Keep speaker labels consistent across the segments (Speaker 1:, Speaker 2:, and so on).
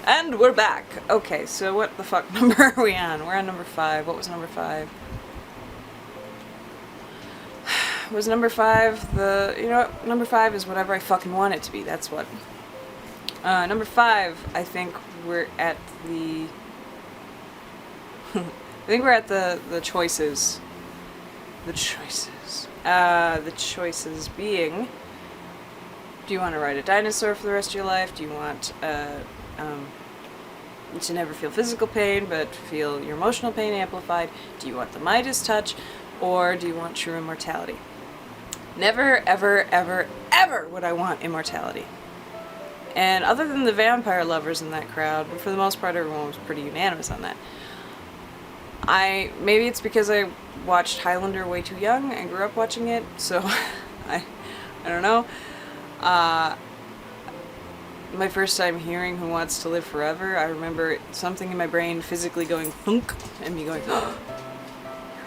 Speaker 1: And we're back. Okay, so what the fuck number are we on? We're on number 5. What was number 5? Was number 5 the... You know what? Number 5 is whatever I fucking want it to be. That's what. Number 5, I think we're at the... I think we're at the choices. The choices. The choices being... Do you want to ride a dinosaur for the rest of your life? Do you want... to never feel physical pain, but feel your emotional pain amplified? Do you want the Midas touch, or do you want true immortality? Never, ever, ever, ever would I want immortality. And other than the vampire lovers in that crowd, for the most part everyone was pretty unanimous on that. Maybe it's because I watched Highlander way too young and grew up watching it, so I don't know. My first time hearing Who Wants to Live Forever, I remember something in my brain physically going thunk and me going, oh, you're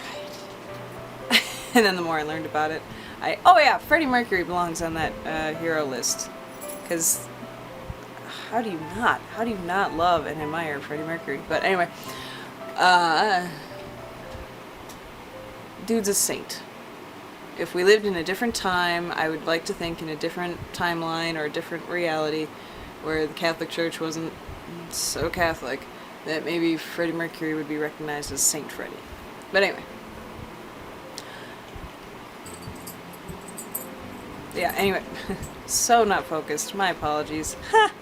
Speaker 1: right. And then the more I learned about it, oh yeah, Freddie Mercury belongs on that hero list. Because how do you not love and admire Freddie Mercury? But anyway, dude's a saint. If we lived in a different time, I would like to think in a different timeline or a different reality where the Catholic Church wasn't so Catholic, that maybe Freddie Mercury would be recognized as Saint Freddie. But anyway. Yeah, anyway. So not focused. My apologies. Ha!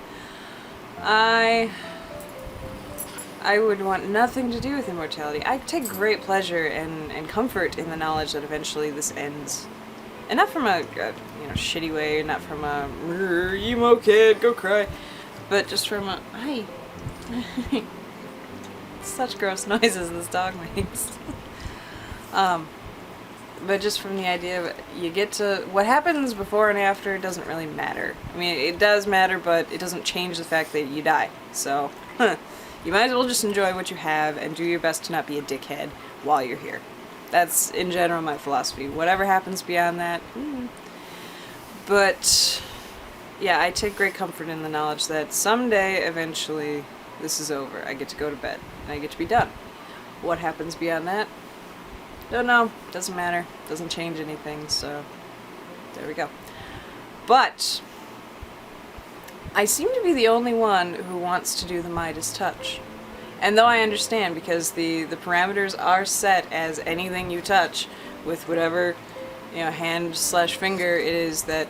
Speaker 1: I would want nothing to do with immortality. I take great pleasure and comfort in the knowledge that eventually this ends. And not from a shitty way, not from a emo kid, go cry, but just from a, hi. Such gross noises this dog makes. But just from the idea of you get to, what happens before and after doesn't really matter. I mean, it does matter, but it doesn't change the fact that you die. So, you might as well just enjoy what you have and do your best to not be a dickhead while you're here. That's, in general, my philosophy. Whatever happens beyond that. But, yeah, I take great comfort in the knowledge that someday, eventually, this is over. I get to go to bed, and I get to be done. What happens beyond that? Don't know. Doesn't matter. Doesn't change anything, so there we go. But I seem to be the only one who wants to do the Midas touch. And though I understand, because the parameters are set as anything you touch with whatever, hand/finger it is that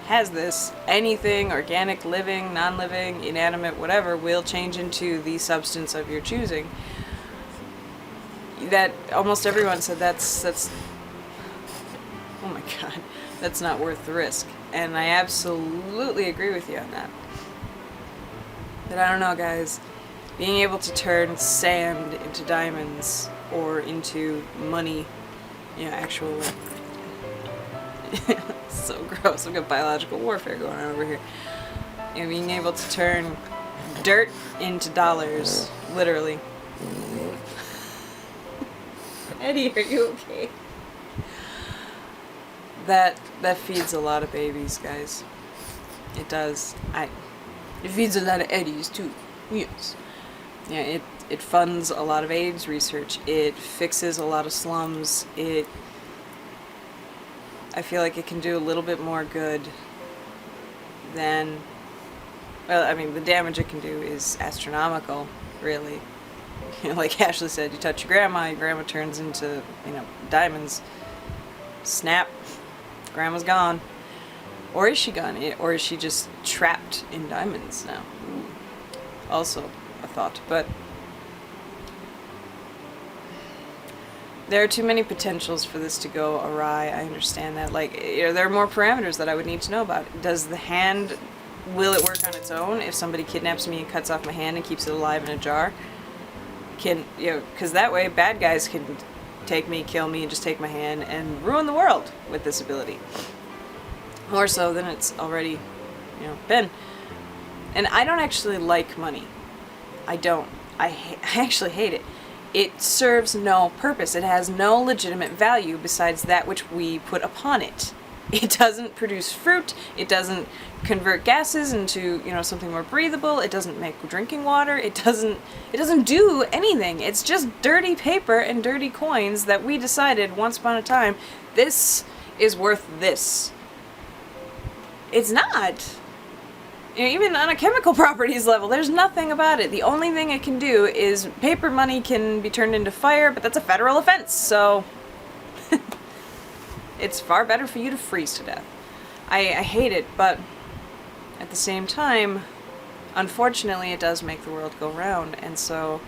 Speaker 1: has this, anything, organic, living, non-living, inanimate, whatever, will change into the substance of your choosing. That almost everyone said that's oh my god, that's not worth the risk. And I absolutely agree with you on that. But I don't know, guys. Being able to turn sand into diamonds or into money, actual... so gross. I've got biological warfare going on over here. Being able to turn dirt into dollars, literally. Eddie, are you okay? That feeds a lot of babies, guys. It does. It feeds a lot of Eddies too. Yes. Yeah, it funds a lot of AIDS research. It fixes a lot of slums. I feel like it can do a little bit more good than, well, I mean, the damage it can do is astronomical, really. Like Ashley said, you touch your grandma turns into, diamonds. Snap. Grandma's gone. Or is she gone? Or is she just trapped in diamonds now? Ooh. Also a thought, but there are too many potentials for this to go awry. I understand that. Like, there are more parameters that I would need to know about. Does the hand, will it work on its own if somebody kidnaps me and cuts off my hand and keeps it alive in a jar? Because that way bad guys can take me, kill me, and just take my hand and ruin the world with this ability. More so than it's already, been. And I don't actually like money. I don't. I actually hate it. It serves no purpose. It has no legitimate value besides that which we put upon it. It doesn't produce fruit. It doesn't convert gases into, something more breathable. It doesn't make drinking water. It doesn't do anything. It's just dirty paper and dirty coins that we decided once upon a time, this is worth this. It's not. Even on a chemical properties level, there's nothing about it. The only thing it can do is paper money can be turned into fire, but that's a federal offense, so it's far better for you to freeze to death. I hate it, but at the same time, unfortunately, it does make the world go round, and so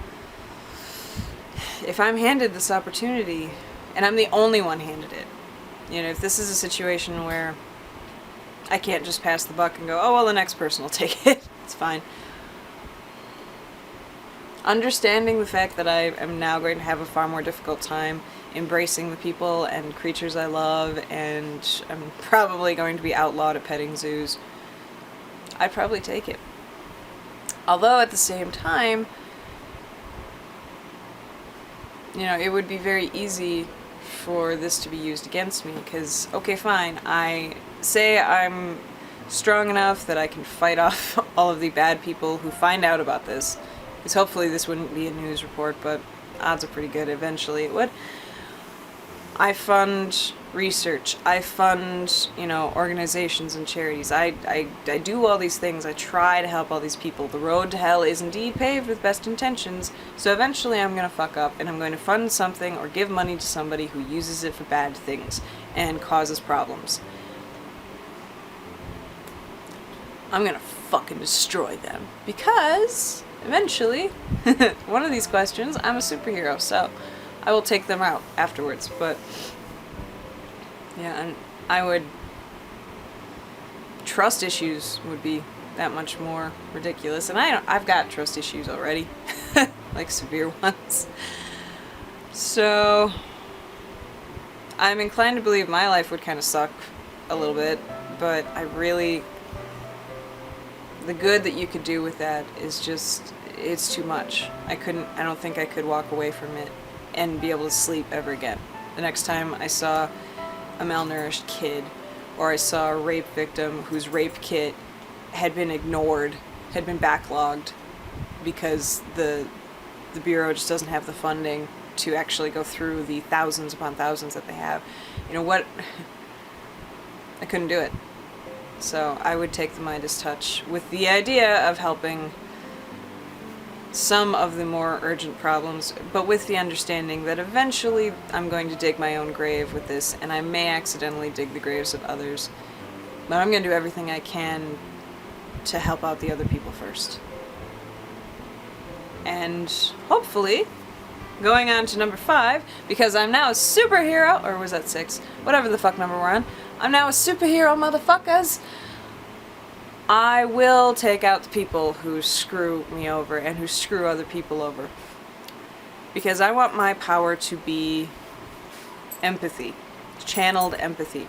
Speaker 1: if I'm handed this opportunity, and I'm the only one handed it, if this is a situation where I can't just pass the buck and go, oh, well, the next person will take it. It's fine. Understanding the fact that I am now going to have a far more difficult time embracing the people and creatures I love, and I'm probably going to be outlawed at petting zoos, I'd probably take it. Although at the same time, it would be very easy for this to be used against me, because, okay, fine, I say I'm strong enough that I can fight off all of the bad people who find out about this, because hopefully this wouldn't be a news report, but odds are pretty good eventually it would. I fund research, I fund, organizations and charities, I do all these things, I try to help all these people. The road to hell is indeed paved with best intentions, so eventually I'm gonna fuck up, and I'm going to fund something or give money to somebody who uses it for bad things and causes problems. I'm gonna fucking destroy them, because eventually, one of these questions, I'm a superhero, so I will take them out afterwards, but yeah, and I would, trust issues would be that much more ridiculous, and I've got trust issues already, like severe ones, so I'm inclined to believe my life would kind of suck a little bit, but the good that you could do with that is just, it's too much. I don't think I could walk away from it and be able to sleep ever again. The next time I saw a malnourished kid, or I saw a rape victim whose rape kit had been ignored, had been backlogged, because the Bureau just doesn't have the funding to actually go through the thousands upon thousands that they have. I couldn't do it. So I would take the Midas touch with the idea of helping some of the more urgent problems, but with the understanding that eventually I'm going to dig my own grave with this, and I may accidentally dig the graves of others, but I'm going to do everything I can to help out the other people first. And hopefully, going on to number 5, because I'm now a superhero, or was that 6? Whatever the fuck number we're on. I'm now a superhero, motherfuckers! I will take out the people who screw me over and who screw other people over. Because I want my power to be empathy, channeled empathy.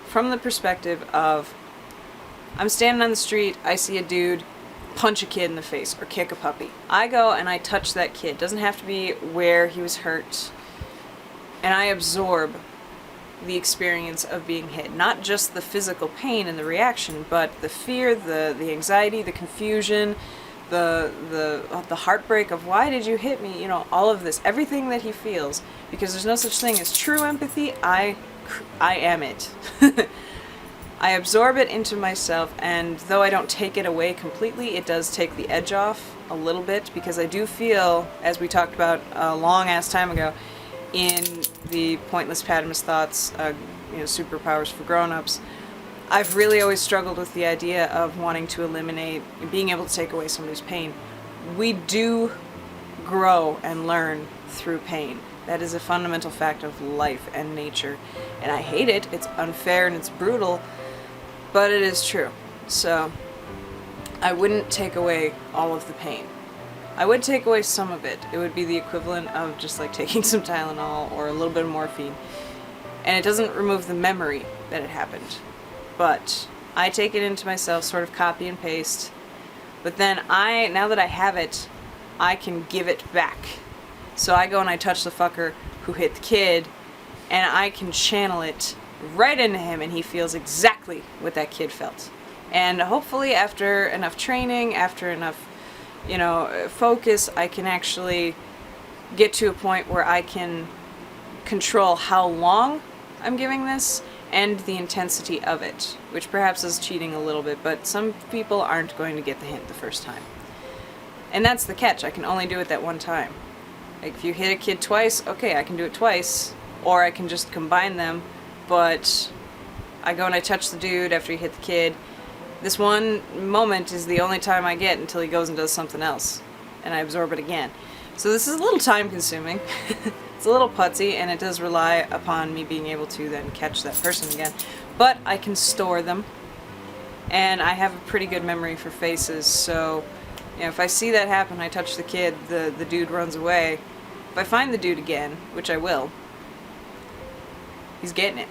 Speaker 1: From the perspective of, I'm standing on the street, I see a dude punch a kid in the face or kick a puppy. I go and I touch that kid. Doesn't have to be where he was hurt. And I absorb the experience of being hit. Not just the physical pain and the reaction, but the fear, the anxiety, the confusion, the heartbreak of why did you hit me, all of this, everything that he feels. Because there's no such thing as true empathy. I am it. I absorb it into myself, and though I don't take it away completely, it does take the edge off a little bit, because I do feel, as we talked about a long ass time ago, in the Pointless Pattimus Thoughts, Superpowers for Grown-Ups, I've really always struggled with the idea of wanting to eliminate, being able to take away somebody's pain. We do grow and learn through pain. That is a fundamental fact of life and nature. And I hate it. It's unfair and it's brutal, but it is true. So I wouldn't take away all of the pain. I would take away some of it. It would be the equivalent of just like taking some Tylenol or a little bit of morphine. And it doesn't remove the memory that it happened. But I take it into myself, sort of copy and paste. But then now that I have it, I can give it back. So I go and I touch the fucker who hit the kid, and I can channel it right into him, and he feels exactly what that kid felt. And hopefully after enough training, after enough, focus, I can actually get to a point where I can control how long I'm giving this and the intensity of it, which perhaps is cheating a little bit, but some people aren't going to get the hint the first time. And that's the catch. I can only do it that one time. Like, if you hit a kid twice, okay, I can do it twice, or I can just combine them, but I go and I touch the dude after he hit the kid. This one moment is the only time I get until he goes and does something else, and I absorb it again. So this is a little time consuming. It's a little putsy, and it does rely upon me being able to then catch that person again. But I can store them, and I have a pretty good memory for faces, so if I see that happen, I touch the kid, the dude runs away. If I find the dude again, which I will, he's getting it.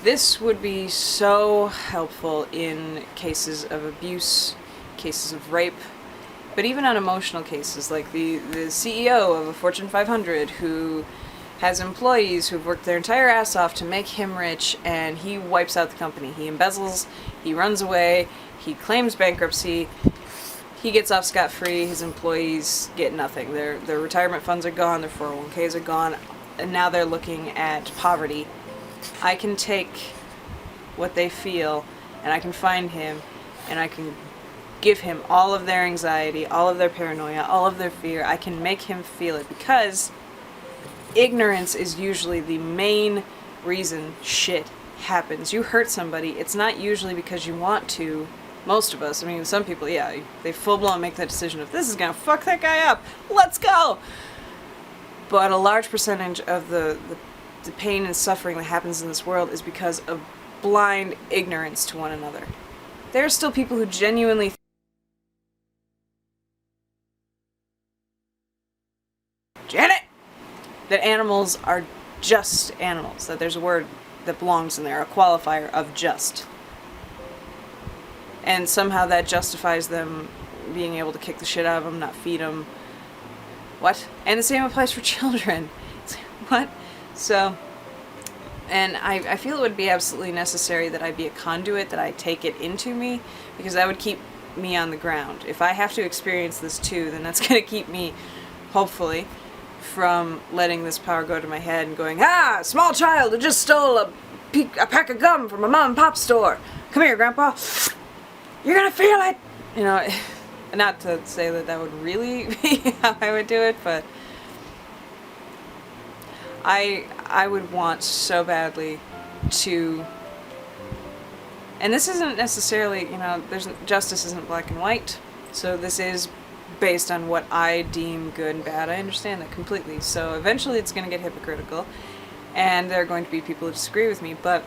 Speaker 1: This would be so helpful in cases of abuse, cases of rape, but even on emotional cases, like the CEO of a Fortune 500 who has employees who've worked their entire ass off to make him rich, and he wipes out the company. He embezzles, he runs away, he claims bankruptcy, he gets off scot-free, his employees get nothing. Their retirement funds are gone, their 401ks are gone, and now they're looking at poverty. I can take what they feel, and I can find him, and I can give him all of their anxiety, all of their paranoia, all of their fear. I can make him feel it, because ignorance is usually the main reason shit happens. You hurt somebody, it's not usually because you want to. Most of us, I mean, some people, yeah, they full-blown make that decision of, this is gonna fuck that guy up, let's go! But a large percentage of the pain and suffering that happens in this world is because of blind ignorance to one another. There are still people who genuinely Janet! That animals are just animals, that there's a word that belongs in there, a qualifier of just. And somehow that justifies them being able to kick the shit out of them, not feed them. What? And the same applies for children. What? So, and I feel it would be absolutely necessary that I be a conduit, that I take it into me, because that would keep me on the ground. If I have to experience this too, then that's going to keep me, hopefully, from letting this power go to my head and going, small child who just stole a pack of gum from a mom and pop store. Come here, Grandpa. You're gonna feel it! Not to say that would really be how I would do it, but I would want so badly to, and this isn't necessarily, justice isn't black and white, so this is based on what I deem good and bad. I understand that completely, so eventually it's gonna get hypocritical, and there are going to be people who disagree with me, but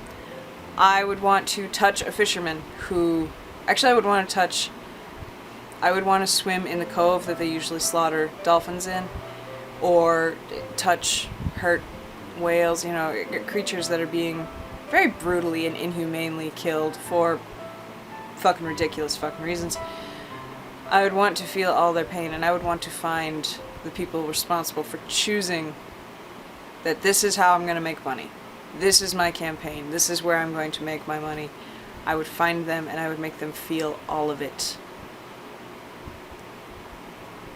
Speaker 1: I would want to touch a fisherman who, actually I would want to swim in the cove that they usually slaughter dolphins in, or touch hurt whales, creatures that are being very brutally and inhumanely killed for fucking ridiculous fucking reasons. I would want to feel all their pain, and I would want to find the people responsible for choosing that this is how I'm going to make money. This is my campaign. This is where I'm going to make my money. I would find them, and I would make them feel all of it.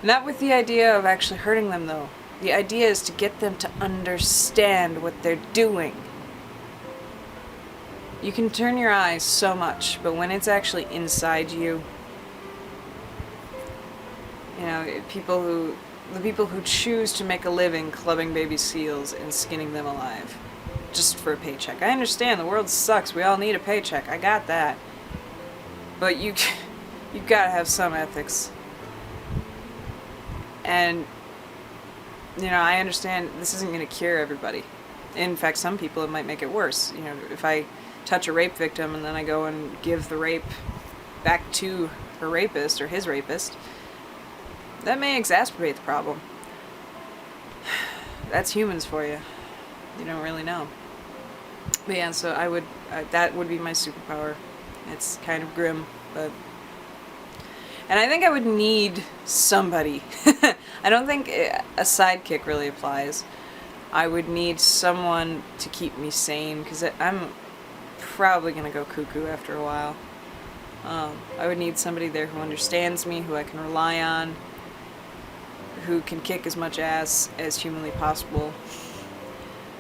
Speaker 1: Not with the idea of actually hurting them, though. The idea is to get them to understand what they're doing. You can turn your eyes so much, but when it's actually inside you, the people who choose to make a living clubbing baby seals and skinning them alive, just for a paycheck. I understand the world sucks. We all need a paycheck. I got that. But you gotta have some ethics. And, I understand this isn't going to cure everybody. In fact, some people, it might make it worse. If I touch a rape victim and then I go and give the rape back to her rapist or his rapist, that may exacerbate the problem. That's humans for you. You don't really know. But yeah, so that would be my superpower. It's kind of grim, but... And I think I would need somebody. I don't think a sidekick really applies. I would need someone to keep me sane, because I'm probably going to go cuckoo after a while. I would need somebody there who understands me, who I can rely on, who can kick as much ass as humanly possible.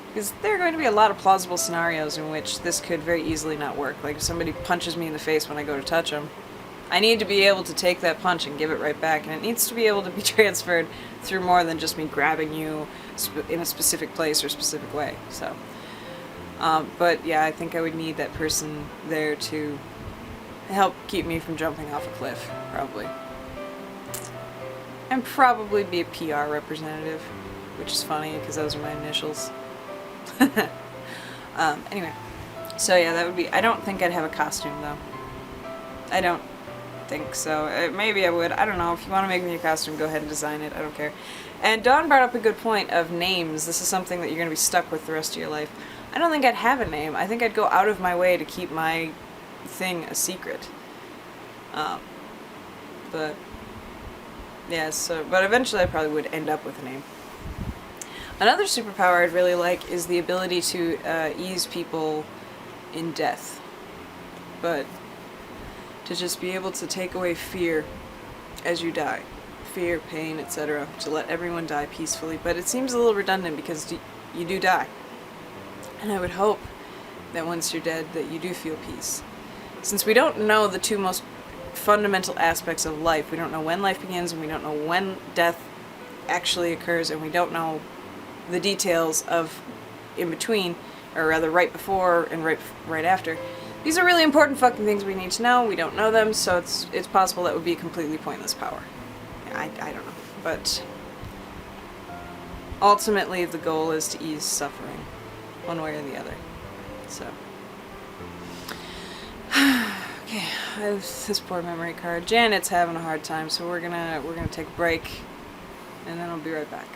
Speaker 1: Because there are going to be a lot of plausible scenarios in which this could very easily not work. Like if somebody punches me in the face when I go to touch them, I need to be able to take that punch and give it right back, and it needs to be able to be transferred through more than just me grabbing you in a specific place or specific way. So, but yeah, I think I would need that person there to help keep me from jumping off a cliff, probably. And probably be a PR representative, which is funny because those are my initials. Anyway, so yeah, that would be. I don't think I'd have a costume though. I don't think so. Maybe I would. I don't know. If you want to make me a costume, go ahead and design it. I don't care. And Dawn brought up a good point of names. This is something that you're going to be stuck with the rest of your life. I don't think I'd have a name. I think I'd go out of my way to keep my thing a secret. But yeah, but eventually I probably would end up with a name. Another superpower I'd really like is the ability to ease people in death. But to just be able to take away fear as you die. Fear, pain, etc. To let everyone die peacefully. But it seems a little redundant because you do die. And I would hope that once you're dead that you do feel peace. Since we don't know the two most fundamental aspects of life, we don't know when life begins and we don't know when death actually occurs, and we don't know the details of in between, or rather right before and right after. These are really important fucking things we need to know. We don't know them, so it's possible that would be a completely pointless power. I don't know. But ultimately the goal is to ease suffering, one way or the other. So okay, I have this poor memory card. Janet's having a hard time, so we're gonna take a break, and then I'll be right back.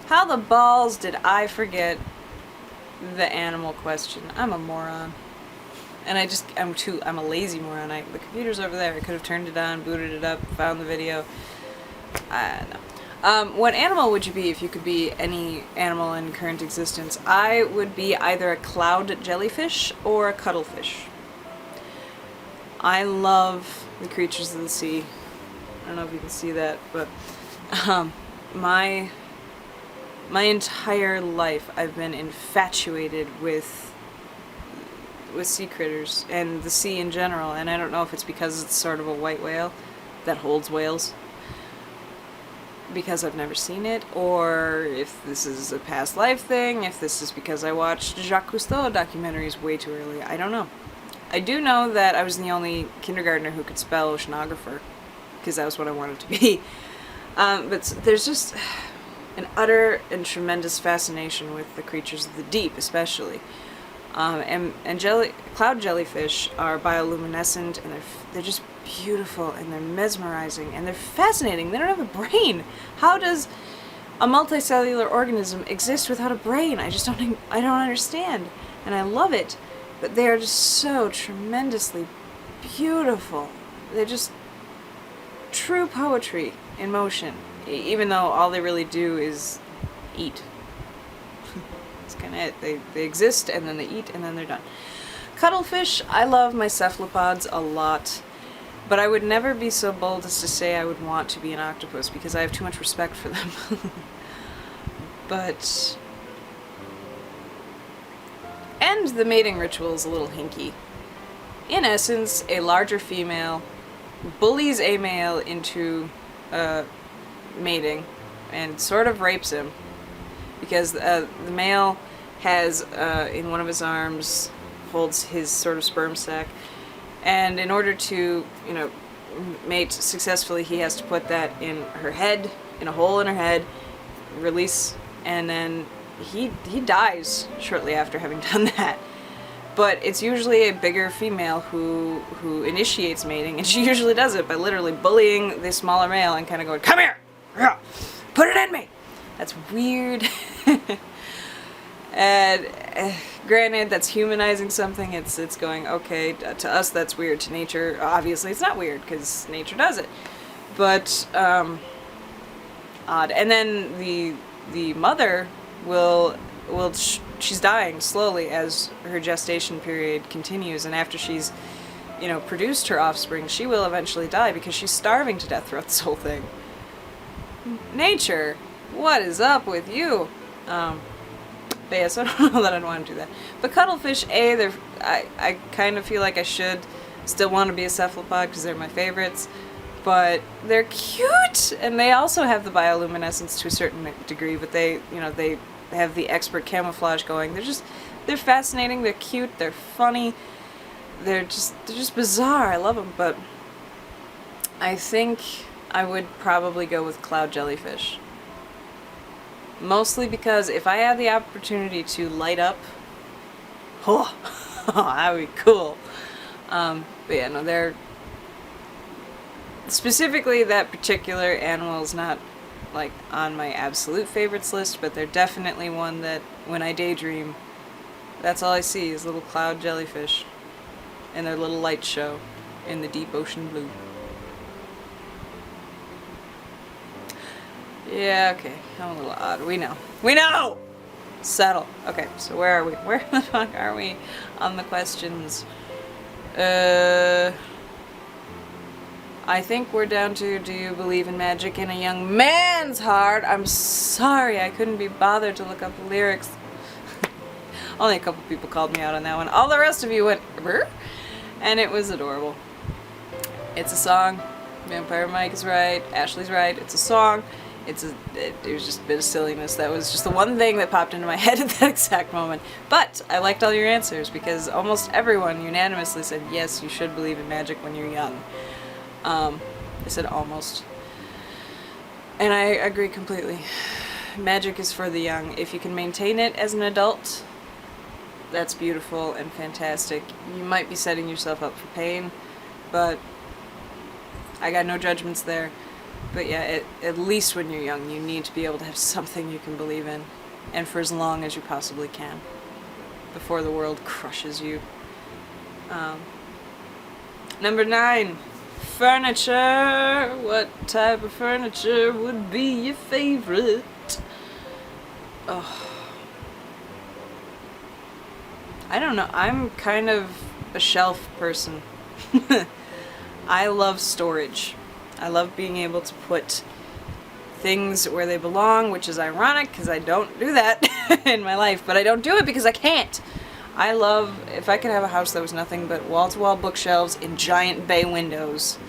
Speaker 1: How the balls did I forget the animal question? I'm a moron. And I'm a lazy moron. The computer's over there. I could have turned it on, booted it up, found the video. No. What animal would you be if you could be any animal in current existence? I would be either a cloud jellyfish or a cuttlefish. I love the creatures of the sea. I don't know if you can see that, but my entire life I've been infatuated with sea critters and the sea in general, and I don't know if it's because it's sort of a white whale that holds whales, because I've never seen it, or if this is a past life thing, if this is because I watched Jacques Cousteau documentaries way too early. I don't know. I do know that I was the only kindergartner who could spell oceanographer, because that was what I wanted to be. But there's just an utter and tremendous fascination with the creatures of the deep, especially. And cloud jellyfish are bioluminescent, and they're just beautiful, and they're mesmerizing, and they're fascinating. They don't have a brain. How does a multicellular organism exist without a brain? I don't understand, and I love it. But they are just so tremendously beautiful. They're just true poetry in motion, even though all they really do is eat. That's kind of it. They exist, and then they eat, and then they're done. Cuttlefish, I love my cephalopods a lot, but I would never be so bold as to say I would want to be an octopus, because I have too much respect for them. But... and the mating ritual is a little hinky. In essence, a larger female bullies a male into mating and sort of rapes him, because the male has in one of his arms holds his sort of sperm sac, and in order to mate successfully, he has to put that in her head, in a hole in her head, release, and then he dies shortly after having done that. But it's usually a bigger female who initiates mating, and she usually does it by literally bullying the smaller male and kind of going, "Come here! Put it in me!" That's weird. And granted, that's humanizing something. It's going, okay, to us that's weird. To nature, obviously it's not weird because nature does it. But odd. And then the mother will she's dying slowly as her gestation period continues, and after she's produced her offspring, she will eventually die because she's starving to death throughout this whole thing. Nature, what is up with you? But yeah, so I don't know that I'd want to do that. But cuttlefish, I kind of feel like I should still want to be a cephalopod because they're my favorites. But they're cute, and they also have the bioluminescence to a certain degree. But they have the expert camouflage going. They're fascinating. They're cute. They're funny. They're just bizarre. I love them. But I think I would probably go with cloud jellyfish. Mostly because if I had the opportunity to light up, oh, that would be cool. But yeah, no, they're... Specifically, that particular animal is not, like, on my absolute favorites list, but they're definitely one that, when I daydream, that's all I see is little cloud jellyfish and their little light show in the deep ocean blue. Yeah, okay. I'm a little odd. We know. We know! Settle. Okay, so where are we? Where the fuck are we on the questions? I think we're down to, do you believe in magic in a young man's heart? I'm sorry, I couldn't be bothered to look up the lyrics. Only a couple people called me out on that one. All the rest of you went, brr? And it was adorable. It's a song. Vampire Mike is right. Ashley's right. It's a song. It was just a bit of silliness. That was just the one thing that popped into my head at that exact moment. But I liked all your answers because almost everyone unanimously said, yes, you should believe in magic when you're young. I said almost. And I agree completely. Magic is for the young. If you can maintain it as an adult, that's beautiful and fantastic. You might be setting yourself up for pain, but I got no judgments there. But yeah, at least when you're young, you need to be able to have something you can believe in, and for as long as you possibly can, before the world crushes you. Number 9, furniture. What type of furniture would be your favorite? Oh, I don't know. I'm kind of a shelf person. I love storage. I love being able to put things where they belong, which is ironic because I don't do that in my life, but I don't do it because I can't. I love, if I could have a house that was nothing but wall-to-wall bookshelves and giant bay windows,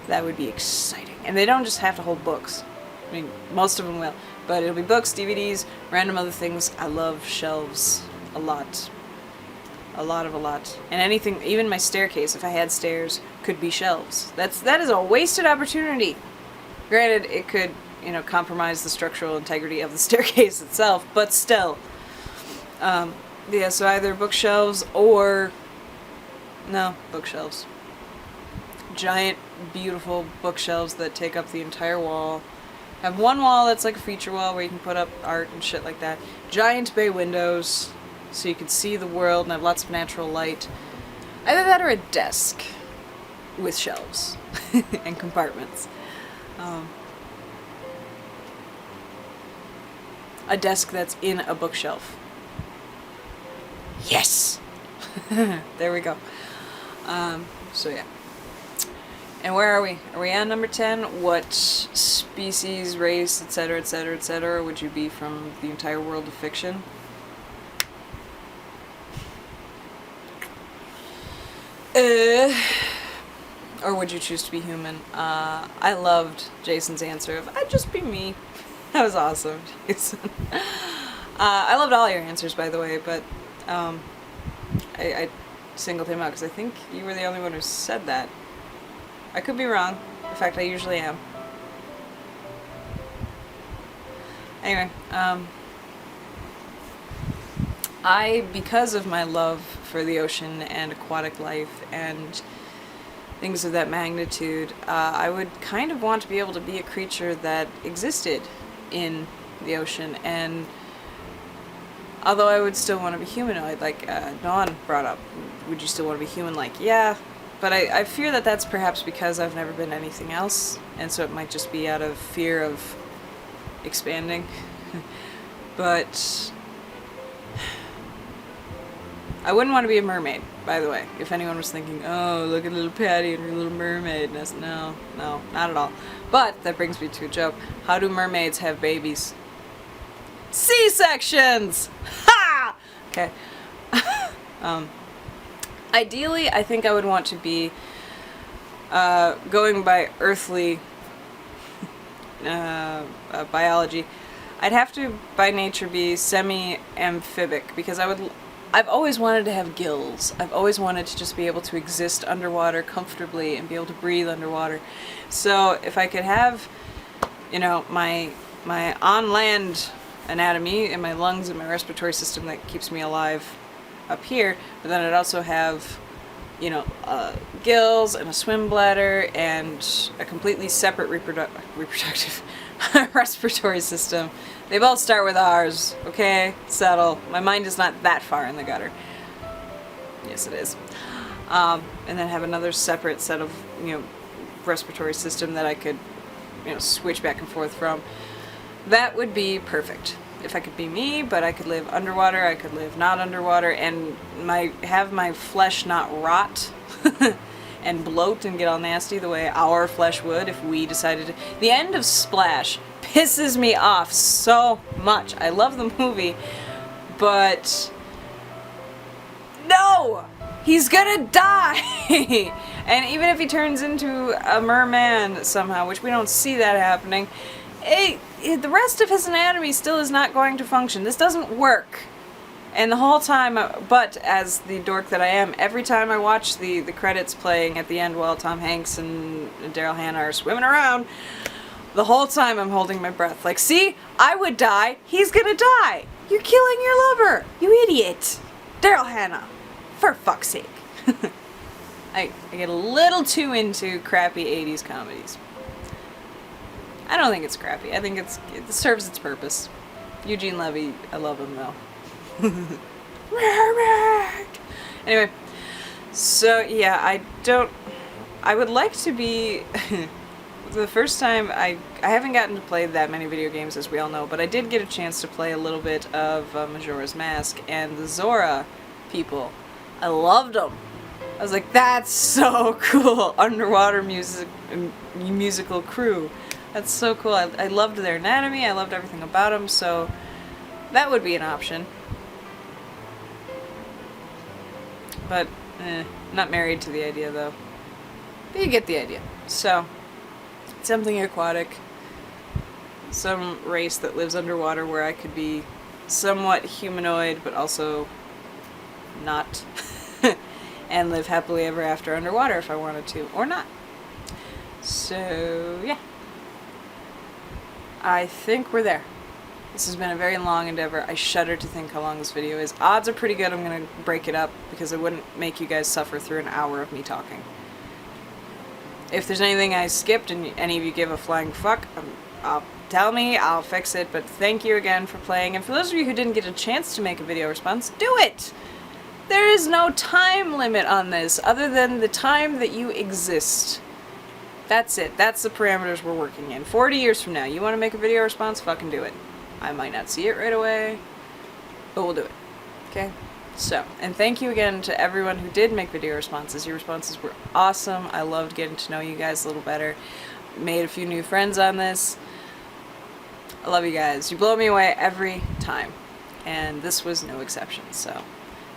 Speaker 1: that would be exciting. And they don't just have to hold books. I mean, most of them will, but it'll be books, DVDs, random other things. I love shelves a lot. A lot. And anything, even my staircase, if I had stairs, could be shelves. That is a wasted opportunity. Granted, it could, compromise the structural integrity of the staircase itself, but still. Yeah, so either bookshelves or... No, bookshelves. Giant, beautiful bookshelves that take up the entire wall. Have one wall that's like a feature wall where you can put up art and shit like that. Giant bay windows, so you can see the world and have lots of natural light. Either that or a desk with shelves and compartments. A desk that's in a bookshelf. Yes! There we go. So yeah. And where are we? Are we on number 10? What species, race, etc., etc., etc. would you be from the entire world of fiction? Or would you choose to be human? I loved Jason's answer of, I'd just be me. That was awesome, Jason. I loved all your answers, by the way, but I singled him out because I think you were the only one who said that. I could be wrong. In fact, I usually am. Anyway, because of my love for the ocean and aquatic life and things of that magnitude, I would kind of want to be able to be a creature that existed in the ocean. And although I would still want to be humanoid, like Dawn brought up, would you still want to be human? Like, yeah, but I fear that that's perhaps because I've never been anything else, and so it might just be out of fear of expanding. But I wouldn't want to be a mermaid, by the way. If anyone was thinking, oh, look at little Patty and her little mermaidness. No, not at all. But that brings me to a joke. How do mermaids have babies? C-sections! Ha! Okay. Ideally, I think I would want to be going by earthly biology. I'd have to, by nature, be semi-amphibic, because I've always wanted to have gills. I've always wanted to just be able to exist underwater comfortably and be able to breathe underwater. So if I could have, you know, my on-land anatomy and my lungs and my respiratory system that keeps me alive up here, but then I'd also have, you know, gills and a swim bladder and a completely separate reproductive respiratory system. They both start with R's, okay? Settle. My mind is not that far in the gutter. Yes, it is. And then have another separate set of, you know, respiratory system that I could, you know, switch back and forth from. That would be perfect. If I could be me, but I could live underwater, I could live not underwater, and have my flesh not rot and bloat and get all nasty the way our flesh would if we decided to. The end of Splash pisses me off so much. I love the movie, but no! He's gonna die! And even if he turns into a merman somehow, which we don't see that happening, the rest of his anatomy still is not going to function. This doesn't work. And the whole time, but as the dork that I am, every time I watch the credits playing at the end while Tom Hanks and Daryl Hannah are swimming around, the whole time I'm holding my breath. Like, see? I would die. He's gonna die. You're killing your lover. You idiot. Daryl Hannah. For fuck's sake. I get a little too into crappy 80s comedies. I don't think it's crappy. I think it serves its purpose. Eugene Levy, I love him though. Anyway, so yeah, I would like to be the first time I haven't gotten to play that many video games, as we all know, but I did get a chance to play a little bit of Majora's Mask, and the Zora people, I loved them. I was like, that's so cool. Underwater musical crew. That's so cool. I loved their anatomy, I loved everything about them, so that would be an option. But, not married to the idea though. But you get the idea. So, something aquatic. Some race that lives underwater where I could be somewhat humanoid, but also not. And live happily ever after underwater if I wanted to, or not. So, yeah. I think we're there. This has been a very long endeavor. I shudder to think how long this video is. Odds are pretty good I'm going to break it up because it wouldn't make you guys suffer through an hour of me talking. If there's anything I skipped and any of you give a flying fuck, tell me, I'll fix it. But thank you again for playing. And for those of you who didn't get a chance to make a video response, do it! There is no time limit on this other than the time that you exist. That's it. That's the parameters we're working in. 40 years from now, you want to make a video response? Fucking do it. I might not see it right away, but we'll do it. Okay? So, and thank you again to everyone who did make video responses. Your responses were awesome. I loved getting to know you guys a little better. Made a few new friends on this. I love you guys. You blow me away every time. And this was no exception. So,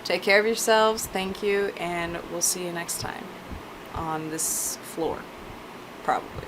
Speaker 1: take care of yourselves. Thank you. And we'll see you next time on this floor. Probably.